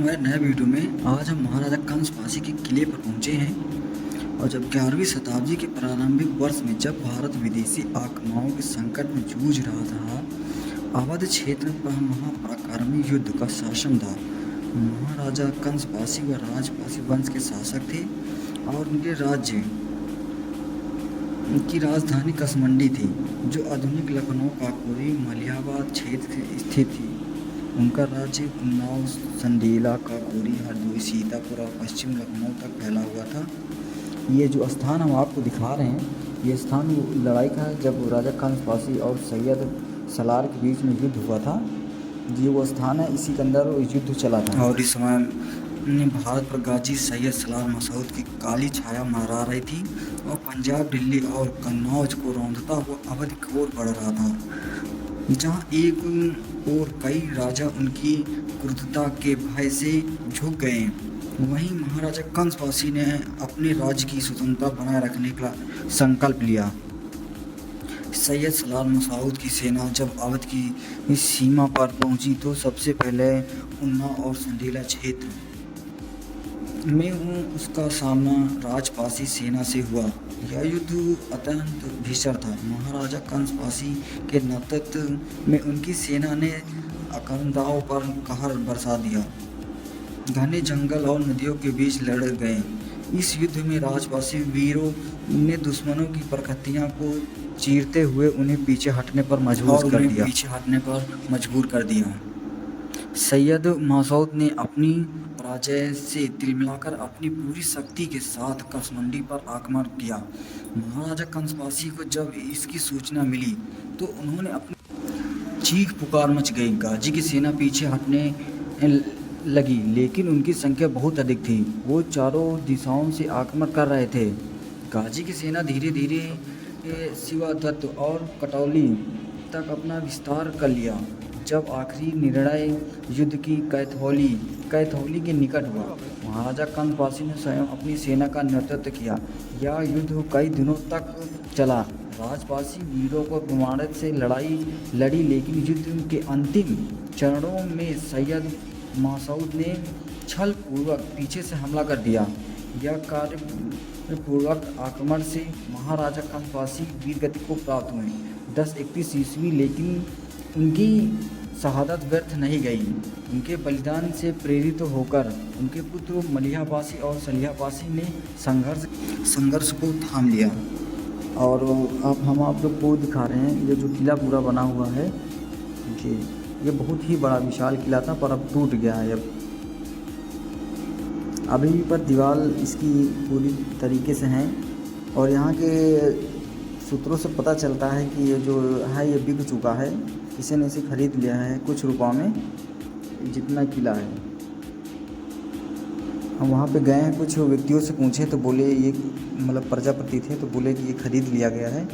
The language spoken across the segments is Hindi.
हमारे नए वीडियो में आज हम महाराजा कंस पासी के किले पर पहुंचे हैं। और जब 11वीं शताब्दी के प्रारंभिक वर्ष में जब भारत विदेशी आक्रमणों के संकट में जूझ रहा था, अवध क्षेत्र पर महापराक्रमी युद्ध का शासन था। महाराजा कंस पासी व राजपासी वंश के शासक थे और उनके राज्य की राजधानी कसमंडी थी, जो आधुनिक लखनऊ, काकोरी, मलिहाबाद क्षेत्र में स्थित थी। उनका राज्य उन्नाव, संडीला, काकोरी, हरदोई, सीतापुर और पश्चिम लखनऊ तक फैला हुआ था। ये जो स्थान हम आपको दिखा रहे हैं, ये स्थान लड़ाई का है जब राजा कंस पासी और सैयद सलार के बीच में युद्ध हुआ था। ये वो स्थान है, इसी के अंदर युद्ध चला था। और इस समय भारत पर गाजी सैयद सलार मसूद की काली छाया मंडरा रही थी और पंजाब, दिल्ली और कन्नौज को रौंदता हुआ अवध की ओर बढ़ रहा था, जहाँ एक और कई राजा उनकी क्रूरता के भय से झुक गए। वहीं महाराजा कंस पासी ने अपने राज्य की स्वतंत्रता बनाए रखने का संकल्प लिया। सैयद सलार मसूद की सेना जब अवध की इस सीमा पर पहुंची तो सबसे पहले उन्नाव और संडीला क्षेत्र में उसका सामना राजपासी सेना से हुआ। यह युद्ध अत्यंत भीषण था। महाराजा कंस पासी के नेतृत्व में उनकी सेना ने आक्रमणदारों पर कहर बरसा दिया, घने जंगल और नदियों के बीच लड़ गए। इस युद्ध में राजपासी वीरों ने दुश्मनों की प्रखतियां को चीरते हुए उन्हें पीछे हटने पर मजबूर कर दिया। सैयद मसूद ने अपनी पराजय से तिलमिलाकर अपनी पूरी शक्ति के साथ कसमंडी पर आक्रमण किया। महाराजा कंस पासी को जब इसकी सूचना मिली तो उन्होंने अपनी चीख पुकार मच गई। गाजी की सेना पीछे हटने लगी, लेकिन उनकी संख्या बहुत अधिक थी। वो चारों दिशाओं से आक्रमण कर रहे थे। गाजी की सेना धीरे धीरे शिवादत्त और कटौली तक अपना विस्तार कर लिया। जब आखिरी निर्णय युद्ध की कैथौली के निकट हुआ, महाराजा कंस पासी ने स्वयं अपनी सेना का नेतृत्व किया। यह युद्ध कई दिनों तक चला। राजपासी वीरों को प्रमाणित से लड़ाई लड़ी, लेकिन युद्ध के अंतिम चरणों में सैयद मसूद ने छल पूर्वक पीछे से हमला कर दिया। यह कार्यपूर्वक आक्रमण से महाराजा कंस पासी वीर गति को प्राप्त हुए 1031 ईस्वी, लेकिन उनकी शहादत व्यर्थ नहीं गई। उनके बलिदान से प्रेरित होकर उनके पुत्र मलिहा पासी और सलिहा पासी ने संघर्ष को थाम लिया। और अब हम आप लोग को दिखा रहे हैं, ये जो किला पूरा बना हुआ है, ये बहुत ही बड़ा विशाल किला था, पर अब टूट गया है। अभी पर दीवार इसकी पूरी तरीके से हैं और यहाँ के सूत्रों से पता चलता है कि ये जो है ये बिक चुका है। किसी ने इसे खरीद लिया है कुछ रुपयों में, जितना किला है। हम वहाँ पे गए हैं, कुछ व्यक्तियों से पूछे तो बोले ये मतलब प्रजापति थे, तो बोले कि ये खरीद लिया गया है,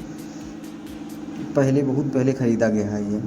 बहुत पहले खरीदा गया है ये।